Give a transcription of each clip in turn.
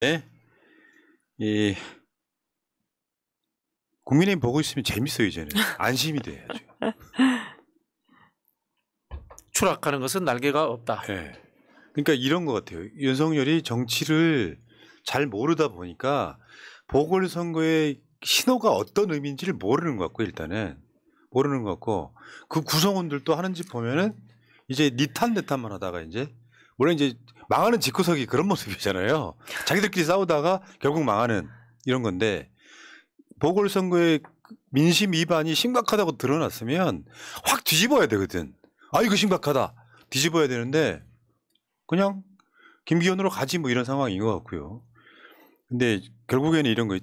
네. 이 국민의힘 보고 있으면 재밌어요. 이제는 안심이 돼요. 지금. 추락하는 것은 날개가 없다. 네. 그러니까 이런 것 같아요. 윤석열이 정치를 잘 모르다 보니까 보궐선거의 신호가 어떤 의미인지를 모르는 것 같고, 일단은 모르는 것 같고, 그 구성원들도 하는 짓 보면은 이제 니탄내탄만 하다가 이제 원래 이제 망하는 집구석이 그런 모습이잖아요. 자기들끼리 싸우다가 결국 망하는 이런 건데, 보궐선거의 민심 위반이 심각하다고 드러났으면 확 뒤집어야 되거든. 아, 이거 심각하다. 뒤집어야 되는데 그냥 김기현으로 가지 뭐 이런 상황인 것 같고요. 근데 결국에는 이런 거,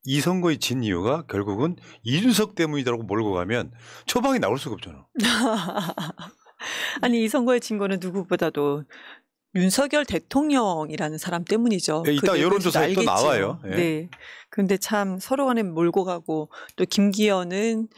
이 선거에 진 이유가 결국은 이준석 때문이라고 몰고 가면 처방이 나올 수가 없잖아. 아니 이 선거에 진 거는 누구보다도 윤석열 대통령이라는 사람 때문이죠. 네, 이따 여론조사에 또 나와요. 네. 네. 그런데 참 서로 간에 몰고 가고, 또 김기현은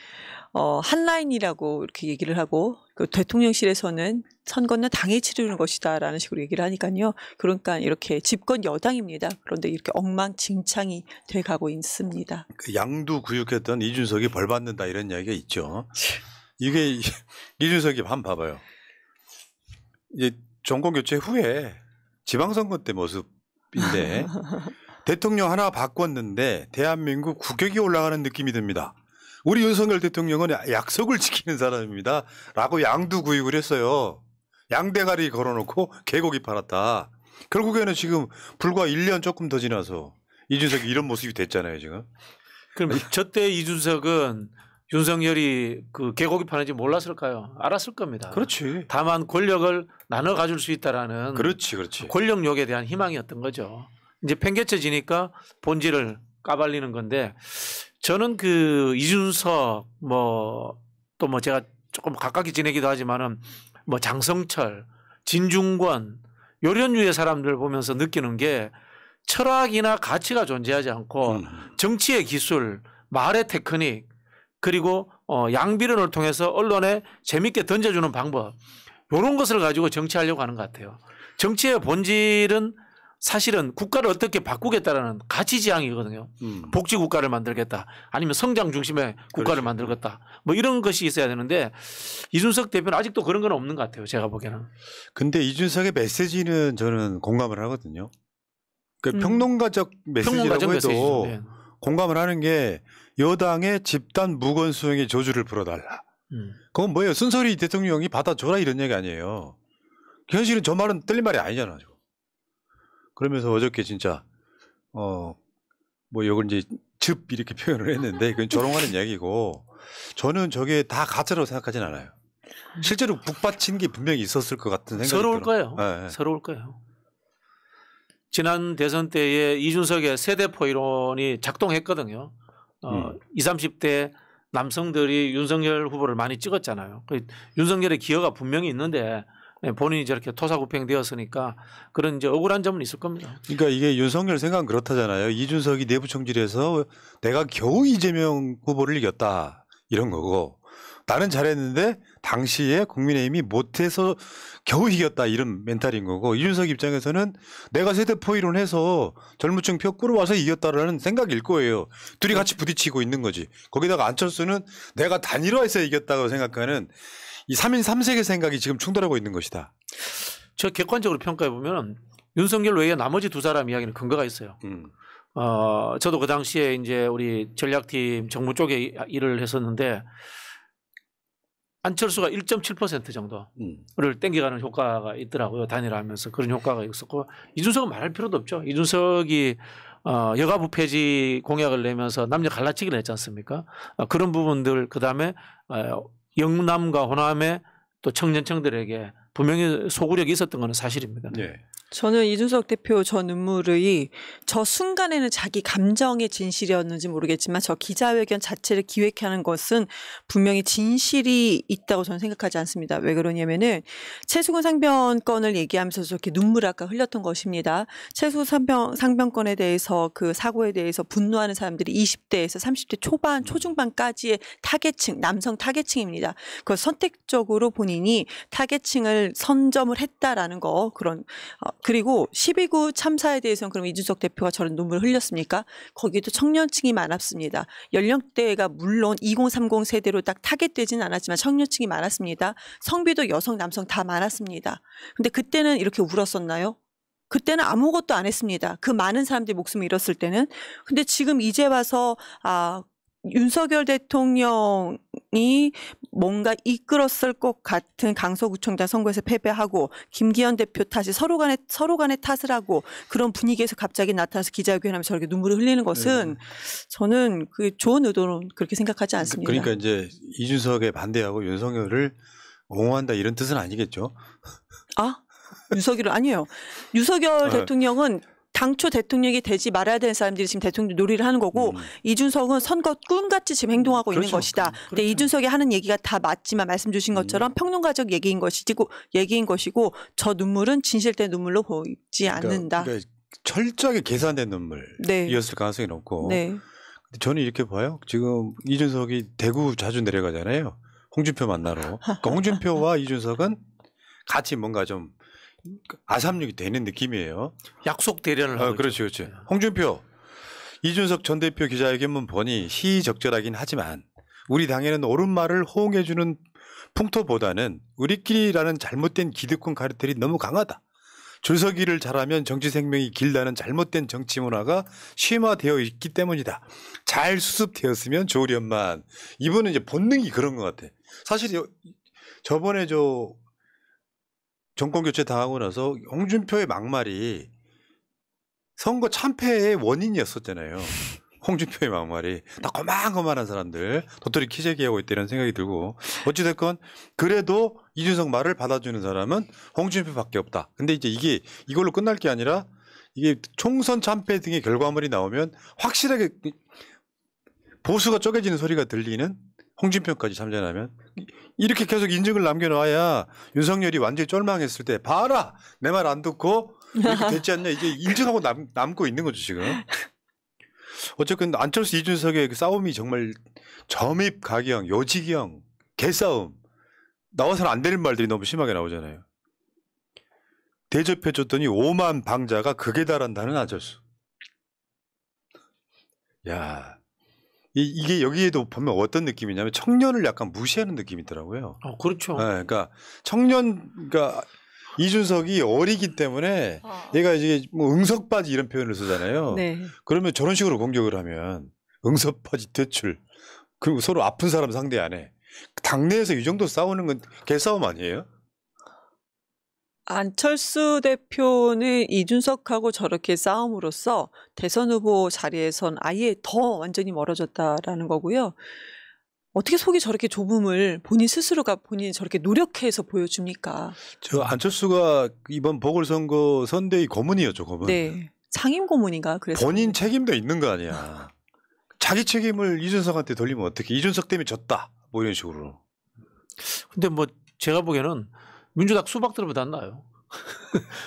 한 라인이라고 이렇게 얘기를 하고, 그 대통령실에서는 선거는 당이 치르는 것이다라는 식으로 얘기를 하니까요. 그러니까 이렇게 집권 여당입니다. 그런데 이렇게 엉망진창이 돼가고 있습니다. 그 양두 구육했던 이준석이 벌 받는다 이런 이야기가 있죠. 이게 이준석이 한번 봐봐요. 이제 정권 교체 후에 지방선거 때 모습인데 대통령 하나 바꿨는데 대한민국 국격이 올라가는 느낌이 듭니다. 우리 윤석열 대통령은 약속을 지키는 사람입니다. 라고 양두구육을 했어요. 양대가리 걸어놓고 개고기 팔았다. 결국에는 지금 불과 1년 조금 더 지나서 이준석이 이런 모습이 됐잖아요, 지금. 그럼 저때 이준석은 윤석열이 그 개고기 파는지 몰랐을까요? 알았을 겁니다. 그렇지. 다만 권력을 나눠 가질 수 있다라는 그렇지. 권력욕에 대한 희망이었던 거죠. 이제 팽개쳐지니까 본질을 까발리는 건데, 저는 그 이준석 또 제가 조금 가깝게 지내기도 하지만은 장성철, 진중권 요런 류의 사람들 보면서 느끼는 게 철학이나 가치가 존재하지 않고 정치의 기술, 말의 테크닉, 그리고 양비론을 통해서 언론에 재밌게 던져주는 방법, 이런 것을 가지고 정치하려고 하는 것 같아요. 정치의 본질은 사실은 국가를 어떻게 바꾸겠다라는 가치 지향이거든요. 복지국가를 만들겠다, 아니면 성장 중심의 국가를 만들겠다, 이런 것이 있어야 되는데 이준석 대표는 아직도 그런 건 없는 것 같아요, 제가 보기에는. 근데 이준석의 메시지는 저는 공감을 하거든요. 그 평론가적 메시지라고 해도 네. 공감을 하는 게, 여당의 집단 무건 수행의 저주를 불어달라. 그건 뭐예요? 순서리 대통령이 받아줘라 이런 얘기 아니에요. 현실은 저 말은 틀린 말이 아니잖아. 그러면서 어저께 진짜 이걸 이제 즙 이렇게 표현을 했는데 그건 조롱하는 이야기고, 저는 저게 다 가짜라고 생각하진 않아요. 실제로 북받친 게 분명히 있었을 것 같은 생각이 서러울 들어요. 거예요. 네. 서러울 거예요. 지난 대선 때에 이준석의 세대포 이론이 작동했거든요. 20, 30대 남성들이 윤석열 후보를 많이 찍었잖아요. 윤석열의 기여가 분명히 있는데 본인이 저렇게 토사구팽되었으니까 그런 이제 억울한 점은 있을 겁니다. 그러니까 이게 윤석열 생각은 그렇다잖아요. 이준석이 내부 총질에서 내가 겨우 이재명 후보를 이겼다 이런 거고, 나는 잘했는데 당시에 국민의힘이 못해서 겨우 이겼다 이런 멘탈인 거고, 이준석 입장에서는 내가 세대포 이론해서 젊은층 표 끌어와서 이겼다라는 생각일 거예요. 둘이 같이 부딪히고 있는 거지. 거기다가 안철수는 내가 단일화해서 이겼다고 생각하는 이 3인 3색의 생각이 지금 충돌하고 있는 것이다. 저 객관적으로 평가해 보면 윤석열 외에 나머지 두 사람 이야기는 근거가 있어요. 저도 그 당시에 이제 우리 전략팀 정무 쪽에 일을 했었는데 안철수가 1.7% 정도를 땡겨가는 효과가 있더라고요. 단일화하면서 그런 효과가 있었고, 이준석은 말할 필요도 없죠. 이준석이 여가부 폐지 공약을 내면서 남녀 갈라치기를 했지 않습니까? 그런 부분들, 그다음에 영남과 호남의 또 청년층들에게 분명히 소구력이 있었던 건 사실입니다. 네. 저는 이준석 대표 저 눈물이 저 순간에는 자기 감정의 진실이었는지 모르겠지만 저 기자회견 자체를 기획하는 것은 분명히 진실이 있다고 저는 생각하지 않습니다. 왜 그러냐면은 최수근 상병권을 얘기하면서 저렇게 눈물 아까 흘렸던 것입니다. 최수근 상병권에 대해서, 그 사고에 대해서 분노하는 사람들이 20대에서 30대 초반, 초중반까지의 타겟층, 남성 타겟층입니다. 그걸 선택적으로 본인이 타겟층을 선점을 했다라는 거, 그런 그리고 12구 참사에 대해서는 그럼 이준석 대표가 저런 눈물을 흘렸습니까? 거기도 청년층이 많았습니다. 연령대가 물론 2030 세대로 딱 타겟되지는 않았지만 청년층이 많았습니다. 성비도 여성, 남성 다 많았습니다. 근데 그때는 이렇게 울었었나요? 그때는 아무것도 안 했습니다. 그 많은 사람들이 목숨을 잃었을 때는. 근데 지금 이제 와서 윤석열 대통령이 뭔가 이끌었을 것 같은 강서구청장 선거에서 패배하고 김기현 대표 탓이 서로 간에 탓을 하고 그런 분위기에서 갑자기 나타나서 기자회견하면서 저렇게 눈물을 흘리는 것은 저는 그 좋은 의도로 그렇게 생각하지 않습니다. 그러니까 이제 이준석에 반대하고 윤석열을 옹호한다 이런 뜻은 아니겠죠? 윤석열은 아니에요. 윤석열 대통령은 당초 대통령이 되지 말아야 되는 사람들이 지금 대통령 놀이를 하는 거고 이준석은 선거 꿈같이 지금 행동하고 있는 것이다. 근데 이준석이 하는 얘기가 다 맞지만 말씀 주신 것처럼 평론가적 얘기인 것이고 저 눈물은 진실된 눈물로 보이지 않는다. 그러니까 철저하게 계산된 눈물이었을 가능성이 높고 근데 저는 이렇게 봐요. 지금 이준석이 대구 자주 내려가잖아요. 홍준표 만나러. 그러니까 홍준표와 이준석은 같이 뭔가 좀 아삼육이 되는 느낌이에요. 약속 대련을 하고 그렇죠. 홍준표, 이준석 전 대표 기자회견문 보니 시의적절하긴 하지만 우리 당에는 옳은 말을 호응해주는 풍토보다는 우리끼리라는 잘못된 기득권 카르텔이 너무 강하다. 줄서기를 잘하면 정치 생명이 길다는 잘못된 정치 문화가 심화되어 있기 때문이다. 잘 수습되었으면 좋으련만. 이분은 이제 본능이 그런 것 같아. 사실 저번에 정권 교체 당하고 나서 홍준표의 막말이 선거 참패의 원인이었었잖아요. 홍준표의 막말이 다 거만거만한 사람들 도토리 키재기하고 있다는 생각이 들고 어찌됐건 그래도 이준석 말을 받아주는 사람은 홍준표밖에 없다. 근데 이제 이걸로 끝날 게 아니라 이게 총선 참패 등의 결과물이 나오면 확실하게 보수가 쪼개지는 소리가 들리는 홍준표까지 참전하면 이렇게 계속 인증을 남겨놔야 윤석열이 완전히 쫄망했을 때 봐라 내 말 안 듣고 이렇게 됐지 않냐 이제 인증하고 남고 있는 거죠 지금. 어쨌든 안철수 이준석의 그 싸움이 정말 점입가경 요지경 개싸움 나와서는 안 되는 말들이 너무 심하게 나오잖아요. 대접해줬더니 5만 방자가 극에 달한다는 안철수. 야. 이게 여기에도 보면 어떤 느낌이냐면 청년을 약간 무시하는 느낌이 있더라고요. 그렇죠. 네, 그러니까 그러니까 이준석이 어리기 때문에 얘가 이제 뭐 응석바지 이런 표현을 쓰잖아요. 네. 그러면 저런 식으로 공격을 하면 응석바지 퇴출 그리고 서로 아픈 사람 상대 안 해. 당내에서 이 정도 싸우는 건 개싸움 아니에요? 안철수 대표는 이준석하고 저렇게 싸움으로써 대선 후보 자리에선 아예 더 완전히 멀어졌다라는 거고요. 어떻게 속이 저렇게 좁음을 본인이 저렇게 노력해서 보여줍니까? 저 안철수가 이번 보궐선거 선대위 고문이었죠, 고문. 네. 상임 고문인가? 그래서 본인 책임도 있는 거 아니야. 자기 책임을 이준석한테 돌리면 어떻게? 이준석 때문에 졌다. 뭐 이런 식으로. 근데 뭐 제가 보기에는 민주당 수박들보다 안 나아요.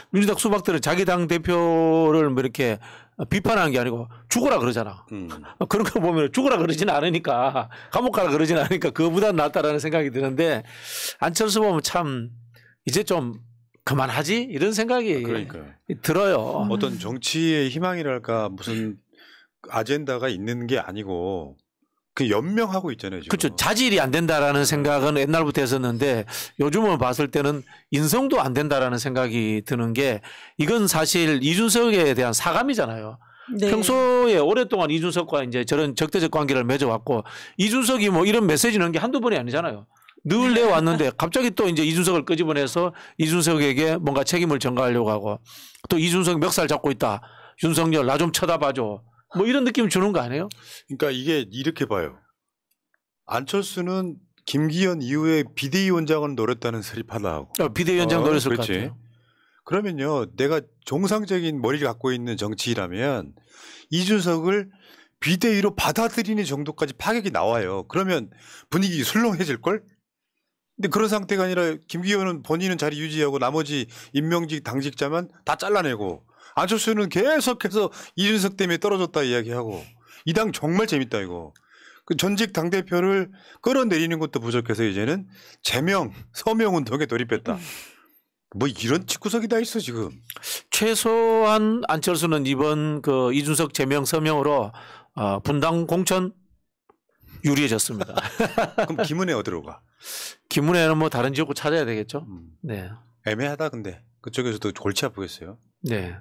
민주당 수박들은 자기 당 대표를 뭐 이렇게 비판하는 게 아니고 죽어라 그러잖아. 그런 거 보면 죽어라 그러지는 않으니까 감옥 가라 그러지는 않으니까 그거보다 낫다라는 생각이 드는데 안철수 보면 참 이제 좀 그만하지 이런 생각이 들어요. 어떤 정치의 희망이랄까 무슨 아젠다가 있는 게 아니고 그 연명하고 있잖아요. 지금. 그렇죠. 자질이 안 된다라는 생각은 옛날부터 했었는데 요즘은 봤을 때는 인성도 안 된다라는 생각이 드는 게 이건 사실 이준석에 대한 사감이잖아요. 네. 평소에 오랫동안 이준석과 이제 저런 적대적 관계를 맺어왔고 이준석이 뭐 이런 메시지 넣은 게 한두 번이 아니잖아요. 늘 내왔는데 갑자기 또 이제 이준석을 끄집어내서 이준석에게 뭔가 책임을 전가하려고 하고 또 이준석 멱살 잡고 있다. 윤석열 나 좀 쳐다봐줘. 뭐 이런 느낌 주는 거 아니에요? 그러니까 이게 이렇게 봐요. 안철수는 김기현 이후에 비대위원장을 노렸다는 설립하다 하고. 비대위원장 노렸을 것 같아요. 그러면요. 내가 정상적인 머리를 갖고 있는 정치라면 이준석을 비대위로 받아들이는 정도까지 파격이 나와요. 그러면 분위기 술렁해질걸? 근데 그런 상태가 아니라 김기현은 본인은 자리 유지하고 나머지 임명직 당직자만 다 잘라내고 안철수는 계속해서 이준석 때문에 떨어졌다 이야기하고 이 당 정말 재밌다 이거. 그 전직 당대표를 끌어내리는 것도 부족해서 이제는 제명, 서명 운동에 돌입했다. 뭐 이런 집구석이 다 있어 지금. 최소한 안철수는 이번 그 이준석 제명 서명으로 분당 공천 유리해졌습니다. 그럼 김은혜 어디로 가? 김문혜는 뭐 다른 지역구 찾아야 되겠죠. 네. 애매하다 근데 그쪽에서도 골치 아프겠어요. 네.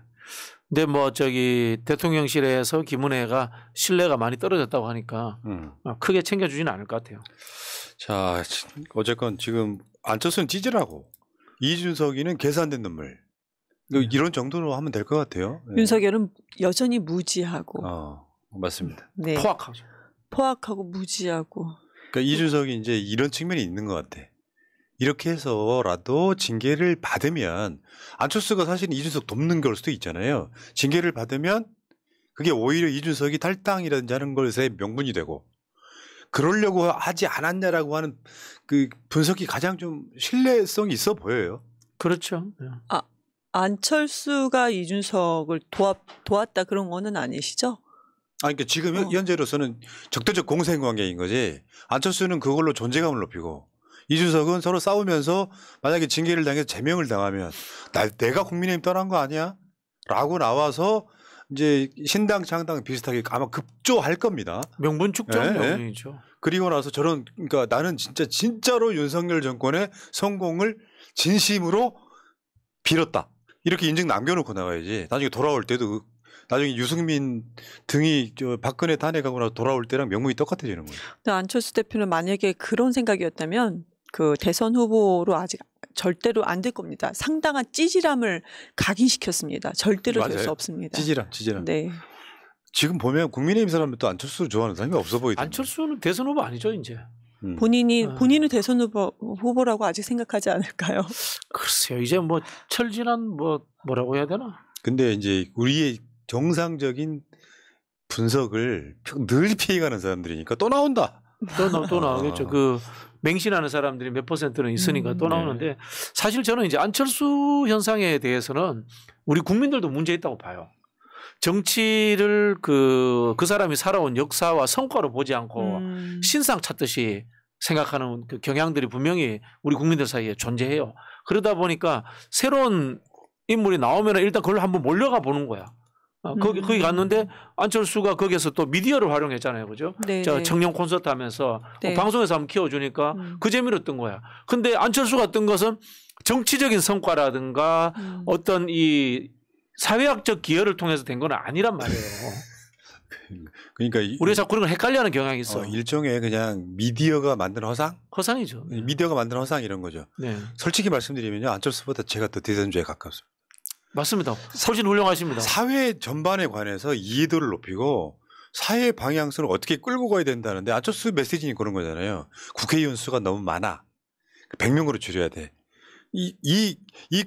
근데 뭐 저기 대통령실에서 김은혜가 신뢰가 많이 떨어졌다고 하니까 크게 챙겨주지는 않을 것 같아요. 자, 어쨌건 지금 안철수는 찌질하고 이준석이는 계산된 눈물. 이런 정도로 하면 될 것 같아요. 네. 윤석열은 여전히 무지하고. 맞습니다. 네. 포악하죠. 포악하고 무지하고. 그러니까 이준석이 이제 이런 측면이 있는 것 같아. 이렇게 해서라도 징계를 받으면 안철수가 사실 이준석 돕는 걸 수도 있잖아요. 징계를 받으면 그게 오히려 이준석이 탈당이라든지 하는 것에 명분이 되고 그러려고 하지 않았냐라고 하는 그 분석이 가장 좀 신뢰성이 있어 보여요. 그렇죠. 네. 안철수가 이준석을 도왔다 그런 거는 아니시죠? 그러니까 지금 현재로서는 적대적 공생관계인 거지. 안철수는 그걸로 존재감을 높이고 이준석은 서로 싸우면서 만약에 징계를 당해서 제명을 당하면 내가 국민의힘 떠난 거 아니야? 라고 나와서 이제 신당 창당 비슷하게 아마 급조할 겁니다. 명분 축적 네. 명분이죠. 그리고 나서 그러니까 나는 진짜로 윤석열 정권의 성공을 진심으로 빌었다. 이렇게 인증 남겨놓고 나가야지. 나중에 돌아올 때도 나중에 유승민 등이 박근혜 탄핵하고 나서 돌아올 때랑 명분이 똑같아지는 거예요. 근데 안철수 대표는 만약에 그런 생각이었다면 그 대선 후보로 아직 절대로 안 될 겁니다. 상당한 찌질함을 각인시켰습니다. 절대로 될 수 없습니다. 찌질함. 네. 지금 보면 국민의힘 사람들 또 안철수를 좋아하는 사람이 없어 보이던데. 안철수는 대선 후보 아니죠 이제. 본인은 대선 후보라고 아직 생각하지 않을까요? 글쎄요. 이제 뭐 철진한 뭐라고 해야 되나? 근데 이제 우리의 정상적인 분석을 늘 피해가는 사람들이니까 또 나온다. 또 나오겠죠. 그 맹신하는 사람들이 몇 %는 있으니까 또 나오는데 사실 저는 이제 안철수 현상에 대해서는 우리 국민들도 문제 있다고 봐요. 정치를 그 사람이 살아온 역사와 성과로 보지 않고 신상 찾듯이 생각하는 그 경향들이 분명히 우리 국민들 사이에 존재해요. 그러다 보니까 새로운 인물이 나오면 일단 그걸 한번 몰려가 보는 거야. 거기 갔는데 안철수가 거기에서 또 미디어를 활용했잖아요. 그죠? 저 청년 콘서트 하면서 방송에서 한번 키워주니까 그 재미로 뜬 거야. 근데 안철수가 뜬 것은 정치적인 성과라든가 어떤 이 사회학적 기여를 통해서 된 건 아니란 말이에요. 그러니까 우리가 자꾸 그런 걸 헷갈려하는 경향이 있어. 일종의 그냥 미디어가 만든 허상? 허상이죠. 미디어가 만든 허상 이런 거죠. 네. 솔직히 말씀드리면요. 안철수보다 제가 더 대선주에 가깝습니다. 맞습니다. 훨씬 훌륭하십니다. 사회 전반에 관해서 이해도를 높이고 사회 방향성을 어떻게 끌고 가야 된다는데 안철수 메시지는 그런 거잖아요. 국회의원 수가 너무 많아. 100명으로 줄여야 돼. 이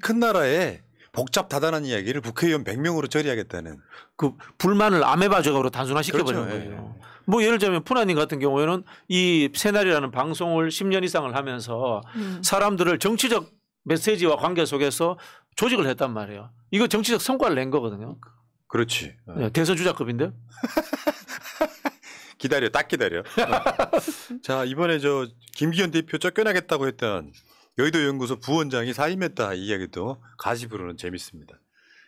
큰 나라에 복잡다단한 이야기를 국회의원 100명으로 처리하겠다는. 그 불만을 아메바 조각으로 단순화시켜버리는 그렇죠. 거예요. 뭐 예를 들면 푸나님 같은 경우에는 이 새날이라는 방송을 10년 이상을 하면서 사람들을 정치적 메시지와 관계 속에서 조직을 했단 말이에요. 이거 정치적 성과를 낸 거거든요. 그렇지. 네, 대선 주자급인데. 딱 기다려. 자, 이번에 김기현 대표 쫓겨나겠다고 했던 여의도 연구소 부원장이 사임했다 이 이야기도 가십으로는 재밌습니다.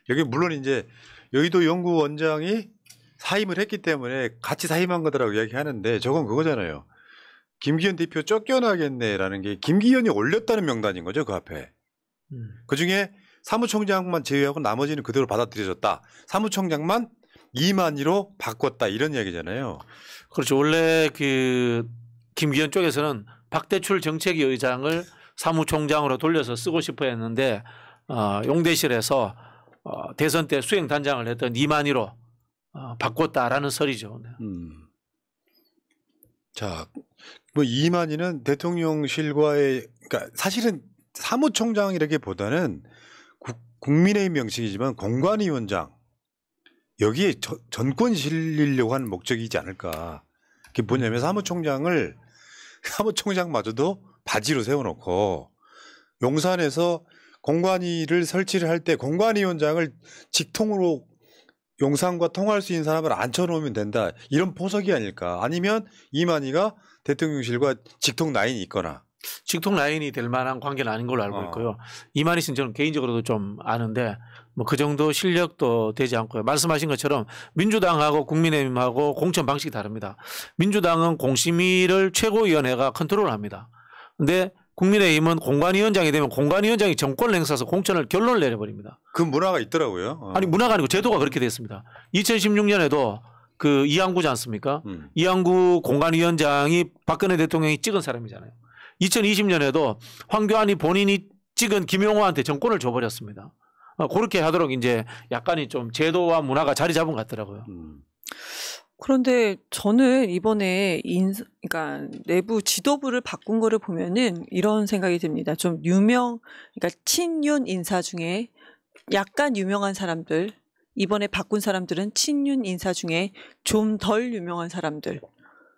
여기 물론 이제 여의도 연구원장이 사임을 했기 때문에 같이 사임한 거더라고 이야기하는데 저건 그거잖아요. 김기현 대표 쫓겨나겠네라는 게 김기현이 올렸다는 명단인 거죠 그 앞에. 그중에 사무총장만 제외하고 나머지는 그대로 받아들여졌다. 사무총장만 이만희로 바꿨다 이런 이야기잖아요. 그렇죠. 원래 그 김기현 쪽에서는 박대출 정책위 의장을 사무총장으로 돌려서 쓰고 싶어 했는데 용대실에서 대선 때 수행 단장을 했던 이만희로 바꿨다라는 설이죠. 네. 자, 뭐 이만희는 대통령실과의 그러니까 사실은 사무총장이라기보다는 국민의힘 명칭이지만 공관위원장 여기에 전권 실리려고 하는 목적이지 않을까. 그게 뭐냐면 사무총장마저도 바지로 세워놓고 용산에서 공관위를 설치를 할 때 공관위원장을 직통으로 용산과 통할 수 있는 사람을 앉혀놓으면 된다. 이런 포석이 아닐까. 아니면 이만희가 대통령실과 직통 라인이 있거나 직통 라인이 될 만한 관계는 아닌 걸로 알고 있고요. 이만희 씨는 저는 개인적으로도 좀 아는데 뭐 그 정도 실력도 되지 않고요. 말씀하신 것처럼 민주당하고 국민의힘하고 공천 방식이 다릅니다. 민주당은 공심위를 최고위원회가 컨트롤합니다. 근데 국민의힘은 공관위원장이 되면 공관위원장이 정권을 행사해서 공천을 결론을 내려버립니다. 그 문화가 있더라고요. 아니 문화가 아니고 제도가 그렇게 됐습니다. 2016년에도 그 이항구지 않습니까? 이항구 공관위원장이 박근혜 대통령이 찍은 사람이잖아요. 2020년에도 황교안이 본인이 찍은 김용호한테 정권을 줘버렸습니다. 그렇게 하도록 이제 약간이 좀 제도와 문화가 자리 잡은 것 같더라고요. 그런데 저는 이번에 그러니까 내부 지도부를 바꾼 거를 보면은 이런 생각이 듭니다. 좀 그러니까 친윤 인사 중에 약간 유명한 사람들, 이번에 바꾼 사람들은 친윤 인사 중에 좀 덜 유명한 사람들.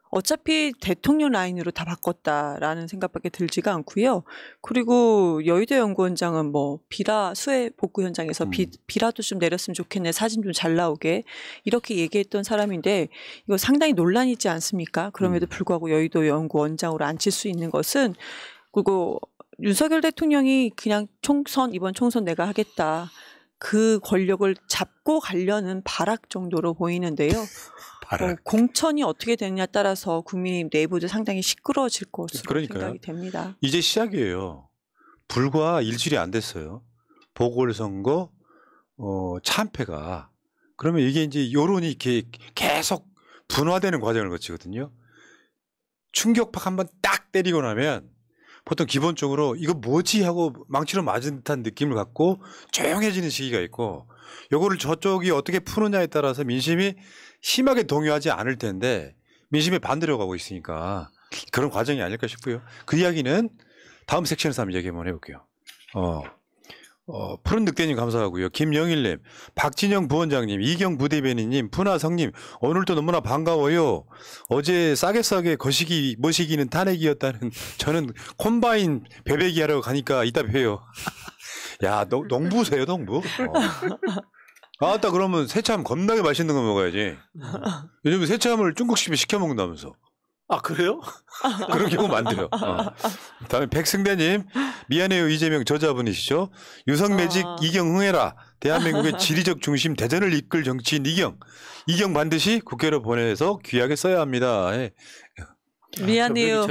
어차피 대통령 라인으로 다 바꿨다라는 생각밖에 들지가 않고요. 그리고 여의도 연구원장은 뭐 비라 수해 복구 현장에서 비라도 좀 내렸으면 좋겠네, 사진 좀 잘 나오게 이렇게 얘기했던 사람인데 이거 상당히 논란이 있지 않습니까? 그럼에도 불구하고 여의도 연구원장으로 앉힐 수 있는 것은, 그리고 윤석열 대통령이 그냥 이번 총선 내가 하겠다, 그 권력을 잡고 가려는 발악 정도로 보이는데요. 공천이 어떻게 되느냐에 따라서 국민의힘 내부도 상당히 시끄러워질 것으로 생각이 됩니다. 이제 시작이에요. 불과 일주일이 안 됐어요. 보궐선거 참패가. 그러면 이게 이제 여론이 이렇게 계속 분화되는 과정을 거치거든요. 충격팍 한번 딱 때리고 나면 보통 기본적으로 이거 뭐지 하고 망치로 맞은 듯한 느낌을 갖고 조용해지는 시기가 있고, 요거를 저쪽이 어떻게 푸느냐에 따라서 민심이 심하게 동요하지 않을 텐데 민심이 반대로 가고 있으니까 그런 과정이 아닐까 싶고요. 그 이야기는 다음 섹션에서 한번 얘기 한번 해볼게요. 푸른 늑대님 감사하고요. 김영일님, 박진영 부원장님, 이경 부대변인님, 푸나성님, 오늘도 너무나 반가워요. 어제 싸게 거시기 모시기는 탄핵이었다는, 저는 콤바인 배배기 하러 가니까 이따 봬요. 야, 농부세요, 농부? 아따, 그러면 새참 겁나게 맛있는 거 먹어야지. 요즘 새참을 중국집에 시켜 먹는다면서. 아, 그래요? 그런 경우 많대요. 다음에 백승대님, 미안해요 이재명 저자분이시죠. 유성매직 이경 흥해라. 대한민국의 지리적 중심 대전을 이끌 정치인 이경 반드시 국회로 보내서 귀하게 써야 합니다. 미안해요.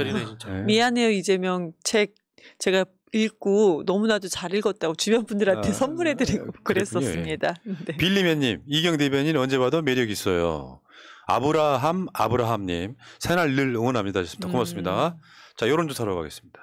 미안해요 이재명 책 제가 읽고 너무나도 잘 읽었다고 주변 분들한테 선물해드리고 그랬었습니다. 네. 빌리맨님, 이경 대변인 언제 봐도 매력 있어요. 아브라함님, 새날 늘 응원합니다. 고맙습니다. 자, 여론조사로 가겠습니다.